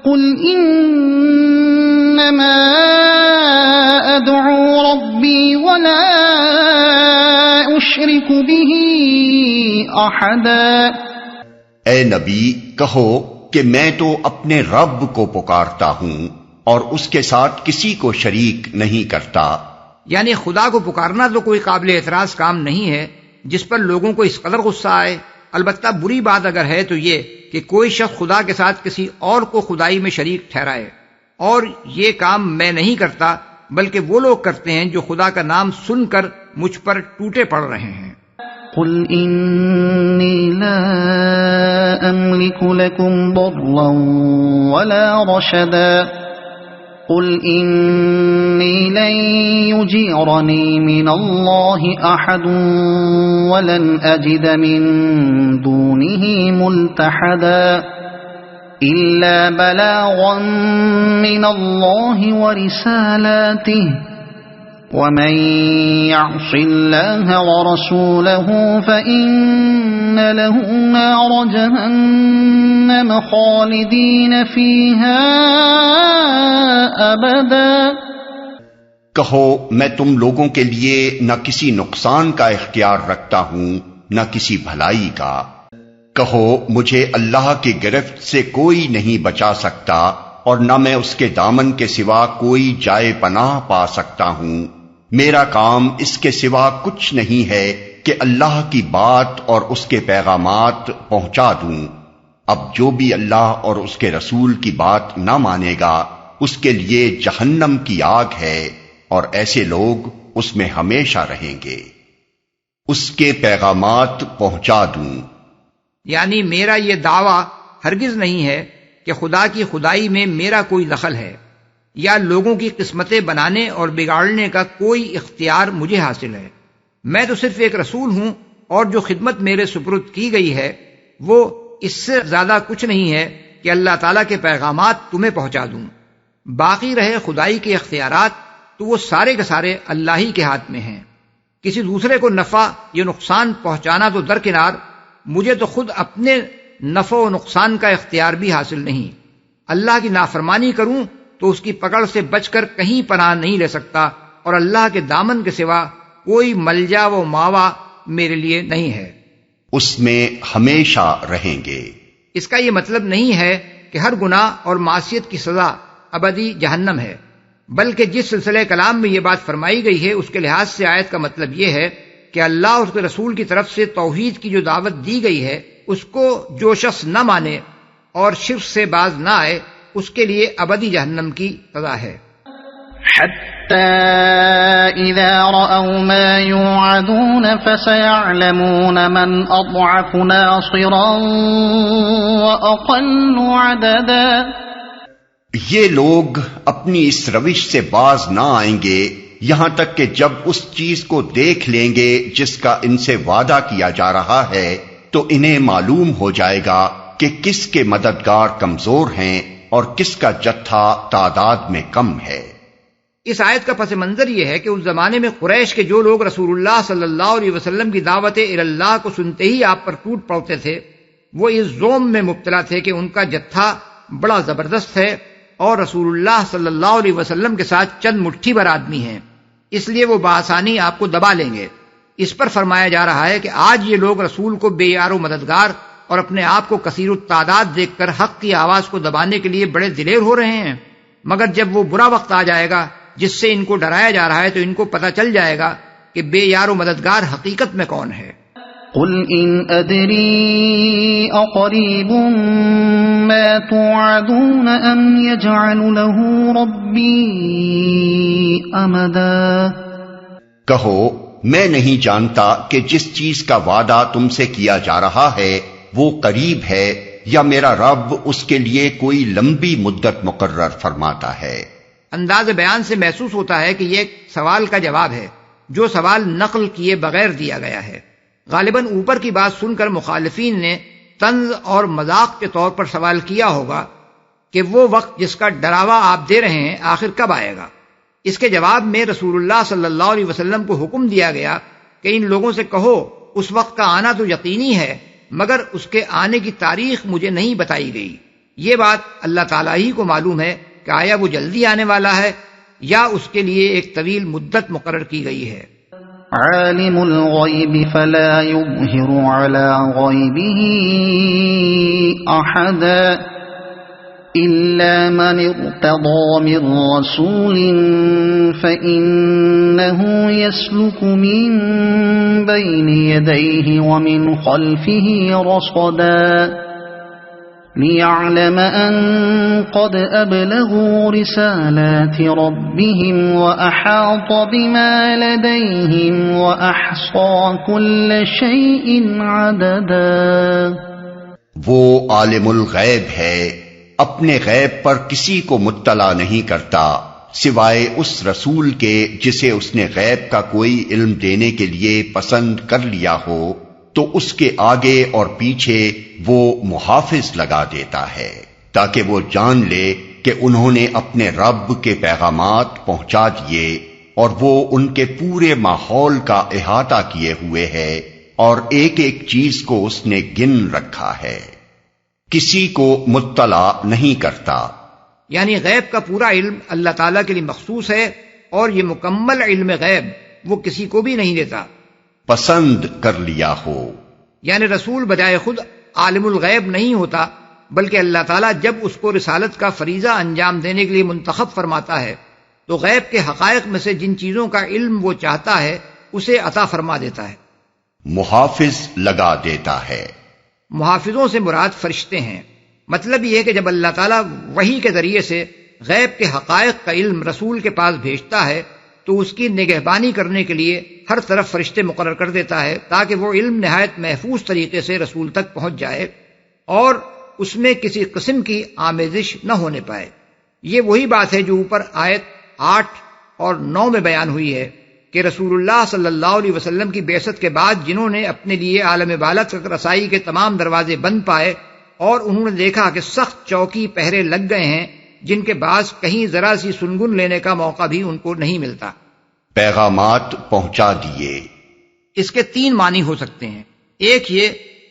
قل انما ادعو ربی ولا اشرک به احدا۔ اے نبی کہو کہ میں تو اپنے رب کو پکارتا ہوں اور اس کے ساتھ کسی کو شریک نہیں کرتا۔ یعنی خدا کو پکارنا تو کوئی قابل اعتراض کام نہیں ہے جس پر لوگوں کو اس قدر غصہ آئے۔ البتہ بری بات اگر ہے تو یہ کہ کوئی شخص خدا کے ساتھ کسی اور کو خدائی میں شریک ٹھہرائے، اور یہ کام میں نہیں کرتا بلکہ وہ لوگ کرتے ہیں جو خدا کا نام سن کر مجھ پر ٹوٹے پڑ رہے ہیں۔ قل انی لا املک لکم ضرا ولا رشدا قل انی لن یجیرنی من اللہ احد ولن اجد من دونه ملتحدا الا بلاغا من اللہ ورسالاته ومن يعص الله ورسوله فإن له نار جهنم خالدين فيها أبدا۔ کہو میں تم لوگوں کے لیے نہ کسی نقصان کا اختیار رکھتا ہوں نہ کسی بھلائی کا۔ کہو مجھے اللہ کی گرفت سے کوئی نہیں بچا سکتا اور نہ میں اس کے دامن کے سوا کوئی جائے پناہ پا سکتا ہوں۔ میرا کام اس کے سوا کچھ نہیں ہے کہ اللہ کی بات اور اس کے پیغامات پہنچا دوں۔ اب جو بھی اللہ اور اس کے رسول کی بات نہ مانے گا اس کے لیے جہنم کی آگ ہے اور ایسے لوگ اس میں ہمیشہ رہیں گے۔ اس کے پیغامات پہنچا دوں، یعنی میرا یہ دعویٰ ہرگز نہیں ہے کہ خدا کی خدائی میں میرا کوئی دخل ہے یا لوگوں کی قسمتیں بنانے اور بگاڑنے کا کوئی اختیار مجھے حاصل ہے۔ میں تو صرف ایک رسول ہوں اور جو خدمت میرے سپرد کی گئی ہے وہ اس سے زیادہ کچھ نہیں ہے کہ اللہ تعالیٰ کے پیغامات تمہیں پہنچا دوں۔ باقی رہے خدائی کے اختیارات تو وہ سارے کے سارے اللہ ہی کے ہاتھ میں ہیں۔ کسی دوسرے کو نفع یا نقصان پہنچانا تو درکنار، مجھے تو خود اپنے نفع و نقصان کا اختیار بھی حاصل نہیں۔ اللہ کی نافرمانی کروں تو اس کی پکڑ سے بچ کر کہیں پناہ نہیں لے سکتا، اور اللہ کے دامن کے سوا کوئی ملجا و ماوا میرے لیے نہیں ہے۔ اس میں ہمیشہ رہیں گے۔ اس کا یہ مطلب نہیں ہے کہ ہر گناہ اور معصیت کی سزا ابدی جہنم ہے، بلکہ جس سلسلہ کلام میں یہ بات فرمائی گئی ہے اس کے لحاظ سے آیت کا مطلب یہ ہے کہ اللہ اور اس کے رسول کی طرف سے توحید کی جو دعوت دی گئی ہے اس کو جو شخص نہ مانے اور شرک سے باز نہ آئے اس کے لیے ابدی جہنم کی سزا ہے۔ حتى إذا رأوا ما يوعدون فسيعلمون من أضعف ناصرا وأقل عددا۔ یہ لوگ اپنی اس روش سے باز نہ آئیں گے یہاں تک کہ جب اس چیز کو دیکھ لیں گے جس کا ان سے وعدہ کیا جا رہا ہے تو انہیں معلوم ہو جائے گا کہ کس کے مددگار کمزور ہیں اور کس کا جتھا تعداد میں کم ہے۔ اس آیت کا پس منظر یہ ہے کہ اس زمانے میں قریش کے جو لوگ رسول اللہ صلی اللہ علیہ وسلم کی دعوت اللہ کو سنتے ہی آپ پر ٹوٹ پڑتے تھے، وہ اس ظلم میں مبتلا تھے کہ ان کا جتھا بڑا زبردست ہے اور رسول اللہ صلی اللہ علیہ وسلم کے ساتھ چند مٹھی بھر آدمی ہیں، اس لیے وہ بآسانی آپ کو دبا لیں گے۔ اس پر فرمایا جا رہا ہے کہ آج یہ لوگ رسول کو بے یار و مددگار اور اپنے آپ کو کثیر التعداد دیکھ کر حق کی آواز کو دبانے کے لیے بڑے دلیر ہو رہے ہیں، مگر جب وہ برا وقت آ جائے گا جس سے ان کو ڈرایا جا رہا ہے تو ان کو پتہ چل جائے گا کہ بے یار و مددگار حقیقت میں کون ہے۔ قل ان ادری اقریب ما توعدون ام یجعل له ربی امدا۔ کہو میں نہیں جانتا کہ جس چیز کا وعدہ تم سے کیا جا رہا ہے وہ قریب ہے یا میرا رب اس کے لیے کوئی لمبی مدت مقرر فرماتا ہے۔ انداز بیان سے محسوس ہوتا ہے کہ یہ ایک سوال کا جواب ہے جو سوال نقل کیے بغیر دیا گیا ہے۔ غالباً اوپر کی بات سن کر مخالفین نے طنز اور مذاق کے طور پر سوال کیا ہوگا کہ وہ وقت جس کا ڈراوا آپ دے رہے ہیں آخر کب آئے گا۔ اس کے جواب میں رسول اللہ صلی اللہ علیہ وسلم کو حکم دیا گیا کہ ان لوگوں سے کہو اس وقت کا آنا تو یقینی ہے مگر اس کے آنے کی تاریخ مجھے نہیں بتائی گئی۔ یہ بات اللہ تعالیٰ ہی کو معلوم ہے کہ آیا وہ جلدی آنے والا ہے یا اس کے لیے ایک طویل مدت مقرر کی گئی ہے۔ عالم الغیب فلا یظہر علی غیبہ احدا إلا من ارتضى من رسول فإنه يسلك من بين يديه ومن خلفه رصدا ليعلم أن قد أبلغوا رسالات ربهم وأحاط بما لديهم وأحصى كل شيء عددا۔ وہ عالم الغیب ہے، اپنے غیب پر کسی کو مطلع نہیں کرتا سوائے اس رسول کے جسے اس نے غیب کا کوئی علم دینے کے لیے پسند کر لیا ہو، تو اس کے آگے اور پیچھے وہ محافظ لگا دیتا ہے تاکہ وہ جان لے کہ انہوں نے اپنے رب کے پیغامات پہنچا دیے اور وہ ان کے پورے ماحول کا احاطہ کیے ہوئے ہے اور ایک ایک چیز کو اس نے گن رکھا ہے، کسی کو مطلع نہیں کرتا۔ یعنی غیب کا پورا علم اللہ تعالیٰ کے لیے مخصوص ہے اور یہ مکمل علم غیب وہ کسی کو بھی نہیں دیتا پسند کر لیا ہو۔ یعنی رسول بجائے خود عالم الغیب نہیں ہوتا، بلکہ اللہ تعالیٰ جب اس کو رسالت کا فریضہ انجام دینے کے لیے منتخب فرماتا ہے تو غیب کے حقائق میں سے جن چیزوں کا علم وہ چاہتا ہے اسے عطا فرما دیتا ہے، محافظ لگا دیتا ہے۔ محافظوں سے مراد فرشتے ہیں۔ مطلب یہ ہے کہ جب اللہ تعالیٰ وحی کے ذریعے سے غیب کے حقائق کا علم رسول کے پاس بھیجتا ہے تو اس کی نگہبانی کرنے کے لیے ہر طرف فرشتے مقرر کر دیتا ہے تاکہ وہ علم نہایت محفوظ طریقے سے رسول تک پہنچ جائے اور اس میں کسی قسم کی آمیزش نہ ہونے پائے۔ یہ وہی بات ہے جو اوپر آیت 8 اور 9 میں بیان ہوئی ہے کہ رسول اللہ صلی اللہ علیہ وسلم کی بعثت کے بعد جنہوں نے اپنے لیے عالم بالا تک رسائی کے تمام دروازے بند پائے اور انہوں نے دیکھا کہ سخت چوکی پہرے لگ گئے ہیں جن کے بعد کہیں ذرا سی سنگن لینے کا موقع بھی ان کو نہیں ملتا۔ پیغامات پہنچا دیے، اس کے 3 معنی ہو سکتے ہیں۔ ایک یہ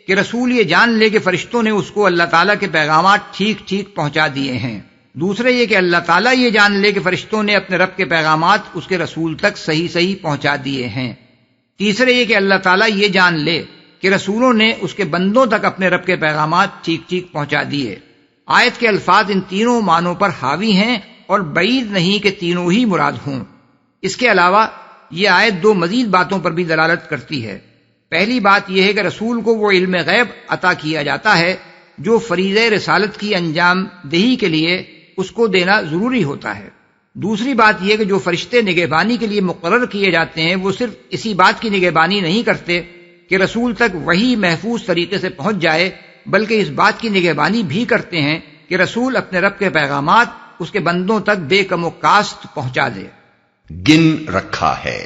کہ رسول یہ جان لے کہ فرشتوں نے اس کو اللہ تعالیٰ کے پیغامات ٹھیک ٹھیک پہنچا دیے ہیں۔ دوسرے یہ کہ اللہ تعالیٰ یہ جان لے کہ فرشتوں نے اپنے رب کے پیغامات اس کے رسول تک صحیح صحیح پہنچا دیے ہیں۔ تیسرے یہ کہ اللہ تعالیٰ یہ جان لے کہ رسولوں نے اس کے بندوں تک اپنے رب کے پیغامات ٹھیک ٹھیک پہنچا دیے۔ آیت کے الفاظ ان تینوں معنوں پر حاوی ہیں اور بعید نہیں کہ تینوں ہی مراد ہوں۔ اس کے علاوہ یہ آیت 2 مزید باتوں پر بھی دلالت کرتی ہے۔ پہلی بات یہ ہے کہ رسول کو وہ علم غیب عطا کیا جاتا ہے جو فریضہ رسالت کی انجام دہی کے لیے اس کو دینا ضروری ہوتا ہے۔ دوسری بات یہ کہ جو فرشتے نگہبانی کے لیے مقرر کیے جاتے ہیں وہ صرف اسی بات کی نگہبانی نہیں کرتے کہ رسول تک وحی محفوظ طریقے سے پہنچ جائے، بلکہ اس بات کی نگہبانی بھی کرتے ہیں کہ رسول اپنے رب کے پیغامات اس کے بندوں تک بے کم و کاست پہنچا دے۔ گن رکھا ہے،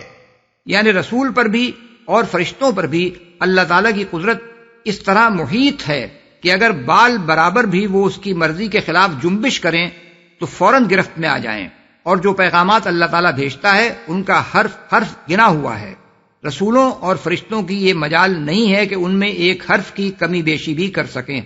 یعنی رسول پر بھی اور فرشتوں پر بھی اللہ تعالیٰ کی قدرت اس طرح محیط ہے کہ اگر بال برابر بھی وہ اس کی مرضی کے خلاف جنبش کریں تو فوراً گرفت میں آ جائیں، اور جو پیغامات اللہ تعالیٰ بھیجتا ہے ان کا حرف حرف گنا ہوا ہے۔ رسولوں اور فرشتوں کی یہ مجال نہیں ہے کہ ان میں ایک حرف کی کمی بیشی بھی کر سکیں۔